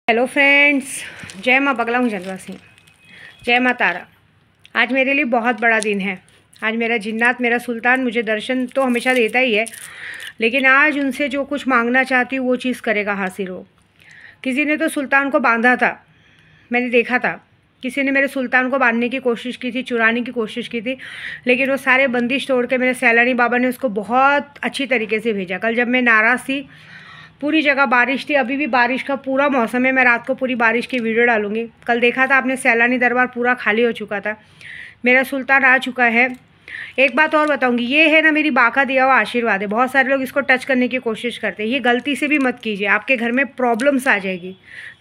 Hello friends, जय माँ बगला हूँ जनवासी, जय माँ तारा। आज मेरे लिए बहुत बड़ा दिन है। आज मेरा जिन्नात, मेरा सुल्तान मुझे दर्शन तो हमेशा देता ही है, लेकिन आज उनसे जो कुछ मांगना चाहती हूँ वो चीज़ करेगा हासिल हो। किसी ने तो सुल्तान को बांधा था, मैंने देखा था। किसी ने मेरे सुल्तान को बांधने की कोशिश की थी, चुराने की कोशिश की थी, लेकिन वो सारे बंदिश तोड़ के मेरे सैलानी बाबा ने उसको बहुत अच्छी तरीके से भेजा। कल जब मैं नाराज़ थी, पूरी जगह बारिश थी, अभी भी बारिश का पूरा मौसम है। मैं रात को पूरी बारिश की वीडियो डालूंगी। कल देखा था आपने, सैलानी दरबार पूरा खाली हो चुका था। मेरा सुल्तान आ चुका है। एक बात और बताऊंगी, ये है ना मेरी बाका दिया हुआ आशीर्वाद है। बहुत सारे लोग इसको टच करने की कोशिश करते हैं, ये गलती से भी मत कीजिए, आपके घर में प्रॉब्लम्स आ जाएगी।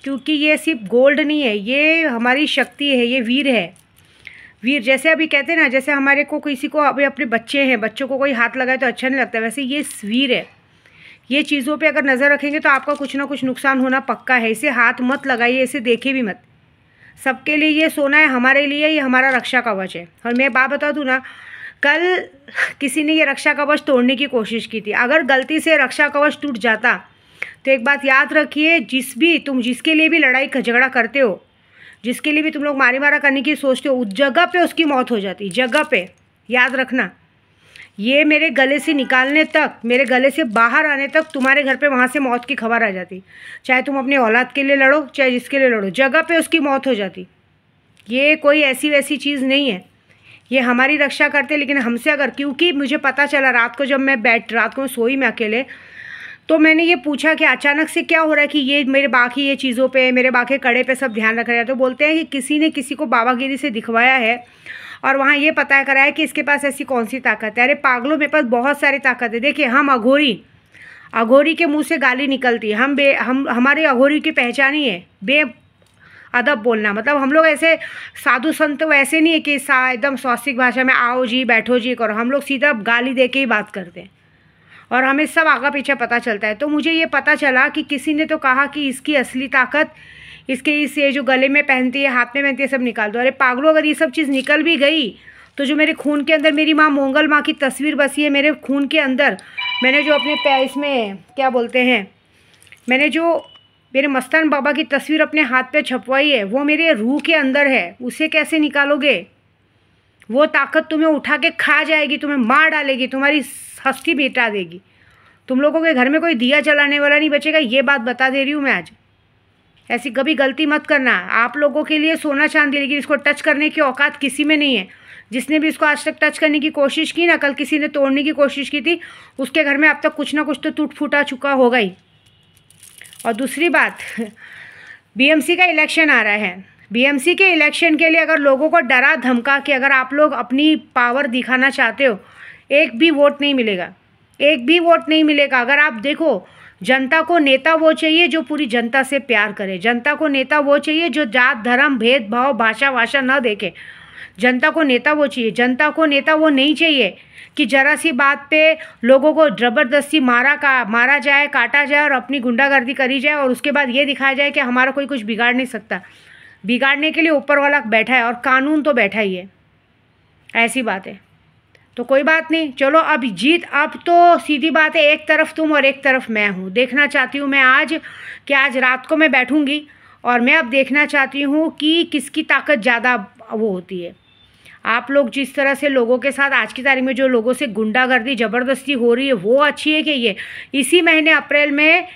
क्योंकि ये सिर्फ गोल्ड नहीं है, ये हमारी शक्ति है, ये वीर है। वीर जैसे अभी कहते हैं ना, जैसे हमारे को किसी को अभी अपने बच्चे हैं, बच्चों को कोई हाथ लगाए तो अच्छा नहीं लगता, वैसे ये वीर है। ये चीज़ों पे अगर नज़र रखेंगे तो आपका कुछ ना कुछ नुकसान होना पक्का है। इसे हाथ मत लगाइए, इसे देखे भी मत। सबके लिए ये सोना है, हमारे लिए ये हमारा रक्षा कवच है। और मैं बात बता दूँ ना, कल किसी ने ये रक्षा कवच तोड़ने की कोशिश की थी। अगर गलती से रक्षा कवच टूट जाता तो एक बात याद रखिए, जिसके लिए भी लड़ाई झगड़ा करते हो, जिसके लिए भी तुम लोग मारा करने की सोचते हो, उस जगह पे उसकी मौत हो जाती। जगह पे याद रखना, ये मेरे गले से निकालने तक, मेरे गले से बाहर आने तक तुम्हारे घर पे वहाँ से मौत की खबर आ जाती। चाहे तुम अपनी औलाद के लिए लड़ो, चाहे जिसके लिए लड़ो, जगह पे उसकी मौत हो जाती। ये कोई ऐसी वैसी चीज़ नहीं है, ये हमारी रक्षा करते। लेकिन हमसे अगर, क्योंकि मुझे पता चला रात को, जब मैं रात को सोई मैं अकेले, तो मैंने ये पूछा कि अचानक से क्या हो रहा है कि ये मेरे बाकी ये चीज़ों पे, मेरे बाकी कड़े पे सब ध्यान रख रहा है। तो बोलते हैं कि किसी ने किसी को बाबागिरी से दिखवाया है और वहाँ ये पता कराया कि इसके पास ऐसी कौन सी ताकत है। अरे पागलों, मेरे पास बहुत सारी ताकत है। देखिए, हम अघोरी के मुंह से गाली निकलती है। हमारे अघोरी की पहचान ही है अदब बोलना। मतलब हम लोग ऐसे साधु संत वैसे नहीं है कि एकदम स्वास्तिक भाषा में आओ जी बैठो जी करो। हम लोग सीधा गाली दे के ही बात करते हैं और हमें सब आगा पीछे पता चलता है। तो मुझे ये पता चला कि किसी ने तो कहा कि इसकी असली ताकत ये जो गले में पहनती है, हाथ में पहनती है, सब निकाल दो। अरे पागलों, अगर ये सब चीज़ निकल भी गई तो जो मेरे खून के अंदर मेरी माँ मोंगल माँ की तस्वीर बसी है मेरे खून के अंदर, मैंने जो अपने इसमें क्या बोलते हैं, मैंने जो मेरे मस्तान बाबा की तस्वीर अपने हाथ पे छपवाई है, वो मेरे रूह के अंदर है। उसे कैसे निकालोगे? वो ताकत तुम्हें उठा के खा जाएगी, तुम्हें मार डालेगी, तुम्हारी हस्ती मिटा देगी। तुम लोगों के घर में कोई दिया जलाने वाला नहीं बचेगा, ये बात बता दे रही हूँ मैं आज। ऐसी कभी गलती मत करना। आप लोगों के लिए सोना चांदी, लेकिन इसको टच करने की औकात किसी में नहीं है। जिसने भी इसको आज तक टच करने की कोशिश की ना, कल किसी ने तोड़ने की कोशिश की थी, उसके घर में अब तक कुछ ना कुछ तो टूट फूटा चुका होगा ही। और दूसरी बात, बीएमसी का इलेक्शन आ रहा है। बीएमसी के इलेक्शन के लिए अगर लोगों को डरा धमका के अगर आप लोग अपनी पावर दिखाना चाहते हो, एक भी वोट नहीं मिलेगा, एक भी वोट नहीं मिलेगा। अगर आप देखो, जनता को नेता वो चाहिए जो पूरी जनता से प्यार करे। जनता को नेता वो चाहिए जो जात धर्म भेदभाव भाषा न देखे। जनता को नेता वो चाहिए। जनता को नेता वो नहीं चाहिए कि जरा सी बात पे लोगों को ज़बरदस्ती मारा जाए, काटा जाए और अपनी गुंडागर्दी करी जाए और उसके बाद ये दिखाया जाए कि हमारा कोई कुछ बिगाड़ नहीं सकता। बिगाड़ने के लिए ऊपर वाला बैठा है और कानून तो बैठा ही है। ऐसी बात है। तो कोई बात नहीं, चलो अब जीत, अब तो सीधी बात है, एक तरफ तुम और एक तरफ मैं हूँ। देखना चाहती हूँ मैं आज कि आज रात को मैं बैठूँगी और मैं अब देखना चाहती हूँ कि किसकी ताकत ज़्यादा वो होती है। आप लोग जिस तरह से लोगों के साथ आज की तारीख में जो लोगों से गुंडागर्दी ज़बरदस्ती हो रही है, वो अच्छी है कि ये इसी महीने अप्रैल में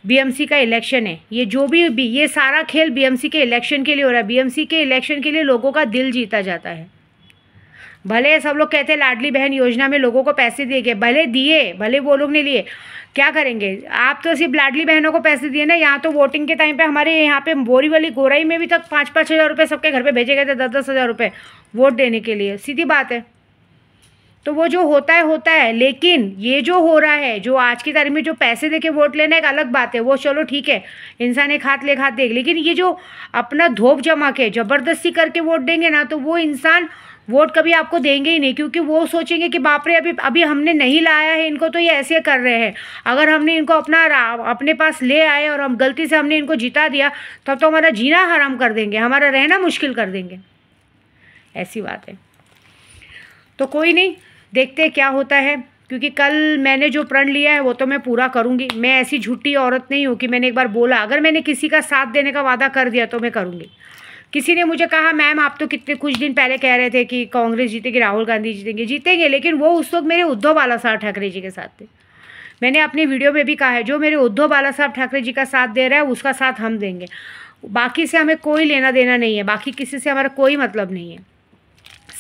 बीएमसी का इलेक्शन है। ये जो भी ये सारा खेल बीएमसी के इलेक्शन के लिए हो रहा है। बीएमसी के इलेक्शन के लिए लोगों का दिल जीता जाता है। भले सब लोग कहते हैं लाडली बहन योजना में लोगों को पैसे दिए गए, भले दिए, भले वो लोग ने लिए, क्या करेंगे? आप तो सिर्फ लाडली बहनों को पैसे दिए ना। यहाँ तो वोटिंग के टाइम पे हमारे यहाँ पे बोरीवली गोराई में भी तक 5-5 हज़ार रुपये सबके घर पे भेजे गए थे, 10-10 हज़ार रुपये वोट देने के लिए। सीधी बात है। तो वो जो होता है, लेकिन ये जो हो रहा है, जो आज की तारीख में जो पैसे दे के वोट लेना एक अलग बात है। वो चलो ठीक है, इंसान एक हाथ ले हाथ देख, लेकिन ये जो अपना धोप जमा के ज़बरदस्ती करके वोट देंगे ना, तो वो इंसान वोट कभी आपको देंगे ही नहीं। क्योंकि वो सोचेंगे कि बाप रे, अभी हमने नहीं लाया है इनको, तो ये ऐसे कर रहे हैं। अगर हमने इनको अपने पास ले आए और हम गलती से हमने इनको जिता दिया, तब तो हमारा जीना हराम कर देंगे, हमारा रहना मुश्किल कर देंगे। ऐसी बात है। तो कोई नहीं, देखते क्या होता है। क्योंकि कल मैंने जो प्रण लिया है वो तो मैं पूरा करूँगी। मैं ऐसी झूठी औरत नहीं हूँ कि मैंने एक बार बोला, अगर मैंने किसी का साथ देने का वादा कर दिया तो मैं करूँगी। किसी ने मुझे कहा मैम आप तो कितने कुछ दिन पहले कह रहे थे कि कांग्रेस जीतेगी, राहुल गांधी जीतेंगे, लेकिन वो उस वक्त मेरे उद्धव बालासाहब ठाकरे जी के साथ थे। मैंने अपनी वीडियो में भी कहा है, जो मेरे उद्धव बालासाहब ठाकरे जी का साथ दे रहा है उसका साथ हम देंगे। बाकी से हमें कोई लेना देना नहीं है, बाकी किसी से हमारा कोई मतलब नहीं है।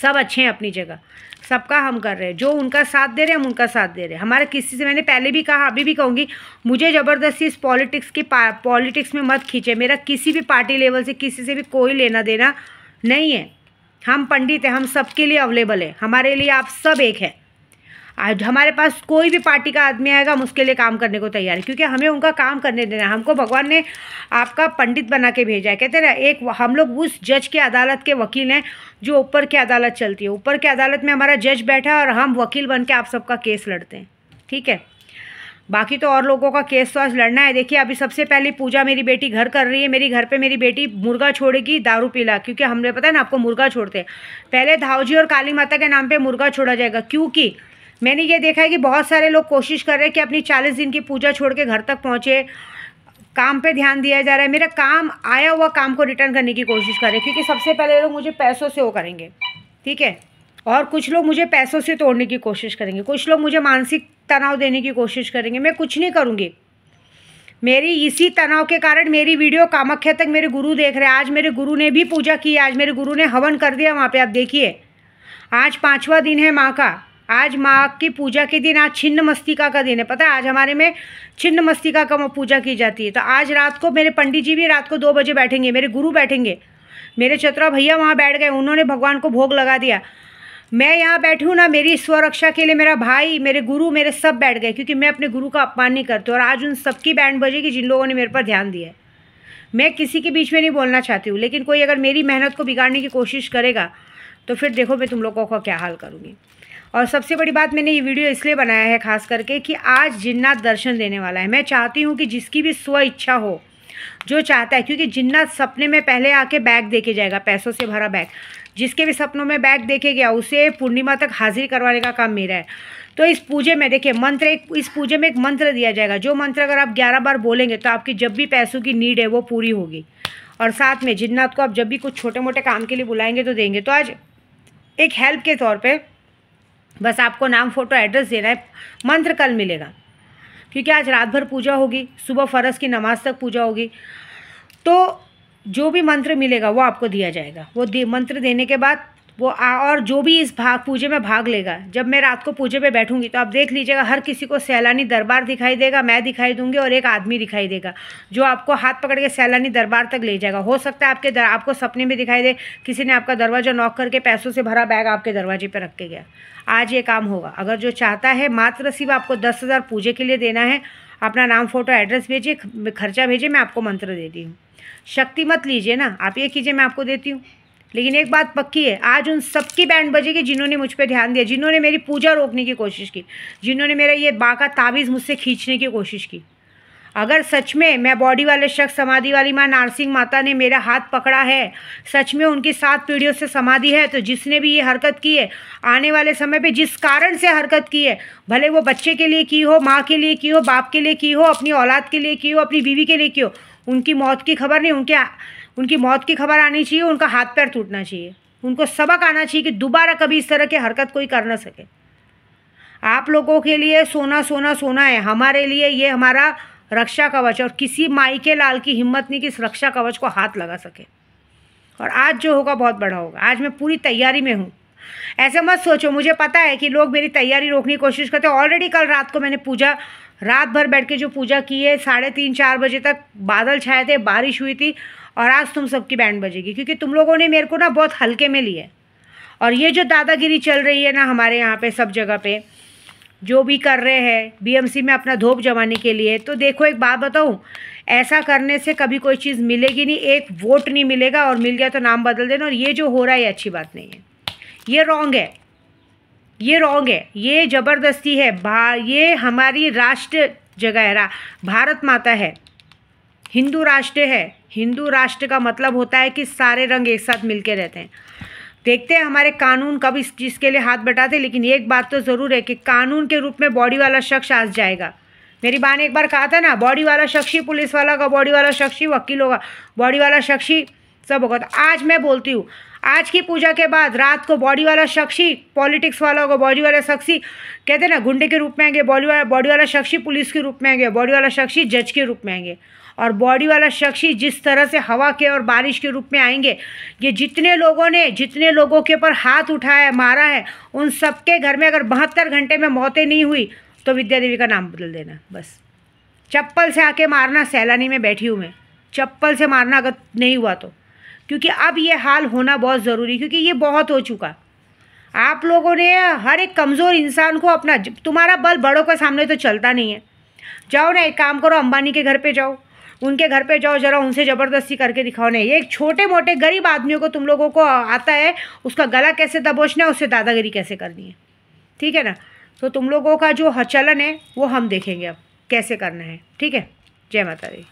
सब अच्छे हैं अपनी जगह, सबका हम कर रहे हैं। जो उनका साथ दे रहे हैं हम उनका साथ दे रहे हैं। हमारे किसी से, मैंने पहले भी कहा अभी भी कहूँगी, मुझे ज़बरदस्ती इस पॉलिटिक्स में मत खींचे। मेरा किसी भी पार्टी लेवल से किसी से भी कोई लेना देना नहीं है। हम पंडित हैं, हम सबके लिए अवेलेबल है। हमारे लिए आप सब एक है। आज हमारे पास कोई भी पार्टी का आदमी आएगा हम उसके लिए काम करने को तैयार है, क्योंकि हमें उनका काम करने देना है। हमको भगवान ने आपका पंडित बना के भेजा है। कहते हैं ना, एक हम लोग उस जज के अदालत के वकील हैं जो ऊपर की अदालत चलती है। ऊपर की अदालत में हमारा जज बैठा है और हम वकील बन के आप सबका केस लड़ते हैं, ठीक है। बाकी तो और लोगों का केस तो आज लड़ना है। देखिए अभी सबसे पहले पूजा मेरी बेटी घर कर रही है। मेरी घर पे मेरी बेटी मुर्गा छोड़ेगी दारू पिला, क्योंकि हमने पता है ना आपको मुर्गा छोड़ते हैं। पहले धावजी और काली माता के नाम पे मुर्गा छोड़ा जाएगा, क्योंकि मैंने ये देखा है कि बहुत सारे लोग कोशिश कर रहे हैं कि अपनी 40 दिन की पूजा छोड़ के घर तक पहुँचे, काम पे ध्यान दिया जा रहा है। मेरा काम, आया हुआ काम को रिटर्न करने की कोशिश कर रहे हैं, क्योंकि सबसे पहले लोग मुझे पैसों से वो करेंगे, ठीक है। और कुछ लोग मुझे पैसों से तोड़ने की कोशिश करेंगे, कुछ लोग मुझे मानसिक तनाव देने की कोशिश करेंगे। मैं कुछ नहीं करूँगी। मेरी इसी तनाव के कारण मेरी वीडियो कामाख्या तक मेरे गुरु देख रहे हैं। आज मेरे गुरु ने भी पूजा की, आज मेरे गुरु ने हवन कर दिया वहाँ पे। आप देखिए आज 5वां दिन है माँ का। आज माँ की पूजा के दिन, आज छिन्न मस्तिका का दिन है। पता है आज हमारे में छिन्न मस्तिका का पूजा की जाती है। तो आज रात को मेरे पंडित जी भी रात को 2 बजे बैठेंगे, मेरे गुरु बैठेंगे, मेरे चतरा भैया वहाँ बैठ गए, उन्होंने भगवान को भोग लगा दिया। मैं यहाँ बैठी हूँ ना, मेरी स्वरक्षा के लिए मेरा भाई, मेरे गुरु, मेरे सब बैठ गए, क्योंकि मैं अपने गुरु का अपमान नहीं करती। और आज उन सबकी बैंड बजेगी जिन लोगों ने मेरे पर ध्यान दिया है। मैं किसी के बीच में नहीं बोलना चाहती हूँ, लेकिन कोई अगर मेरी मेहनत को बिगाड़ने की कोशिश करेगा तो फिर देखो मैं तुम लोगों का क्या हाल करूँगी। और सबसे बड़ी बात, मैंने ये वीडियो इसलिए बनाया है खास करके कि आज जिन्नात दर्शन देने वाला है। मैं चाहती हूँ कि जिसकी भी स्व इच्छा हो, जो चाहता है, क्योंकि जिन्नात सपने में पहले आके बैग दे के जाएगा, पैसों से भरा बैग। जिसके भी सपनों में बैग देखे गया उसे पूर्णिमा तक हाजिरी करवाने का काम मेरा है। तो इस पूजे में देखिए मंत्र, इस पूजे में एक मंत्र दिया जाएगा, जो मंत्र अगर आप 11 बार बोलेंगे तो आपकी जब भी पैसों की नीड है वो पूरी होगी। और साथ में जिन्नात को आप जब भी कुछ छोटे मोटे काम के लिए बुलाएंगे तो देंगे। तो आज एक हेल्प के तौर पर बस आपको नाम, फ़ोटो, एड्रेस देना है। मंत्र कल मिलेगा, क्योंकि आज रात भर पूजा होगी, सुबह फ़रज़ की नमाज तक पूजा होगी। तो जो भी मंत्र मिलेगा वो आपको दिया जाएगा। वो मंत्र देने के बाद वो और जो भी इस पूजे में भाग लेगा, जब मैं रात को पूजे पे बैठूंगी तो आप देख लीजिएगा हर किसी को सैलानी दरबार दिखाई देगा, मैं दिखाई दूंगी और एक आदमी दिखाई देगा जो आपको हाथ पकड़ के सैलानी दरबार तक ले जाएगा। हो सकता है आपको सपने में दिखाई दे किसी ने आपका दरवाज़ा नॉक करके पैसों से भरा बैग आपके दरवाजे पर रख के गया। आज ये काम होगा। अगर जो चाहता है, मात्र सिर्फ आपको 10,000 पूजे के लिए देना है। अपना नाम, फ़ोटो, एड्रेस भेजिए, खर्चा भेजिए, मैं आपको मंत्र देती हूँ। शक्ति मत लीजिए ना, आप ये कीजिए मैं आपको देती हूँ। लेकिन एक बात पक्की है, आज उन सबकी बैंड बजेगी जिन्होंने मुझ पर ध्यान दिया, जिन्होंने मेरी पूजा रोकने की कोशिश की, जिन्होंने मेरा ये बाका ताबीज़ मुझसे खींचने की कोशिश की। अगर सच में मैं बॉडी वाले शख्स, समाधि वाली माँ नारसिंह माता ने मेरा हाथ पकड़ा है, सच में उनकी 7 पीढ़ियों से समाधि है, तो जिसने भी ये हरकत की है, आने वाले समय पे जिस कारण से हरकत की है, भले वो बच्चे के लिए की हो, माँ के लिए की हो, बाप के लिए की हो, अपनी औलाद के लिए की हो, अपनी बीवी के लिए की हो, उनकी मौत की खबर नहीं, उनकी मौत की खबर आनी चाहिए, उनका हाथ पैर टूटना चाहिए, उनको सबक आना चाहिए कि दोबारा कभी इस तरह की हरकत कोई कर ना सके। आप लोगों के लिए सोना सोना सोना है, हमारे लिए ये हमारा रक्षा कवच, और किसी माई के लाल की हिम्मत नहीं कि इस रक्षा कवच को हाथ लगा सके। और आज जो होगा बहुत बड़ा होगा। आज मैं पूरी तैयारी में हूँ। ऐसे मत सोचो, मुझे पता है कि लोग मेरी तैयारी रोकने की कोशिश करते हैं। ऑलरेडी कल रात को मैंने पूजा, रात भर बैठ के जो पूजा की है, 3:30-4 बजे तक बादल छाए थे, बारिश हुई थी। और आज तुम सबकी बैंड बजेगी, क्योंकि तुम लोगों ने मेरे को ना बहुत हल्के में लिया है। और ये जो दादागिरी चल रही है ना हमारे यहाँ पे, सब जगह पे जो भी कर रहे हैं बीएमसी में अपना धोप जमाने के लिए, तो देखो एक बात बताऊँ, ऐसा करने से कभी कोई चीज़ मिलेगी नहीं, एक वोट नहीं मिलेगा, और मिल गया तो नाम बदल देना। और ये जो हो रहा है ये अच्छी बात नहीं है, ये रॉन्ग है, ये रॉन्ग है, ये ज़बरदस्ती है। ये हमारी राष्ट्र जगह है, भारत माता है, हिंदू राष्ट्र है। हिंदू राष्ट्र का मतलब होता है कि सारे रंग एक साथ मिलके रहते हैं। देखते हैं हमारे कानून कब इस चीज़ के लिए हाथ बटाते, लेकिन एक बात तो ज़रूर है कि कानून के रूप में बॉडी वाला शख्स आज जाएगा। मेरी बहन ने एक बार कहा था ना, बॉडी वाला शख्स ही पुलिस वाला का, बॉडी वाला शख्स ही वकील होगा, बॉडी वाला शख्स ही सब होगा। तो आज मैं बोलती हूँ, आज की पूजा के बाद रात को बॉडी वाला शख्स ही पॉलिटिक्स वाला होगा, बॉडी वाला शख्स ही कहते हैं ना गुंडे के रूप में आएंगे, बॉडी वाला शख्स ही पुलिस के रूप में आएंगे, बॉडी वाला शख्स ही जज के रूप में आएंगे, और बॉडी वाला शख्स ही जिस तरह से हवा के और बारिश के रूप में आएंगे। ये जितने लोगों के ऊपर हाथ उठाया है, मारा है, उन सबके घर में अगर 72 घंटे में मौतें नहीं हुई तो विद्या देवी का नाम बदल देना बस। चप्पल से आके मारना, सैलानी में बैठी हूँ मैं, चप्पल से मारना अगर नहीं हुआ तो, क्योंकि अब ये हाल होना बहुत ज़रूरी, क्योंकि ये बहुत हो चुका। आप लोगों ने हर एक कमज़ोर इंसान को अपना, तुम्हारा बल बड़ों के सामने तो चलता नहीं है। जाओ ना, एक काम करो, अंबानी के घर पे जाओ, उनके घर पे जाओ, ज़रा उनसे ज़बरदस्ती करके दिखाओ। नहीं, एक छोटे मोटे गरीब आदमियों को तुम लोगों को आता है उसका गला कैसे दबोचना है, उससे दादागिरी कैसे करनी है, ठीक है ना। तो तुम लोगों का जो चलन है वो हम देखेंगे अब कैसे करना है, ठीक है। जय माता दी।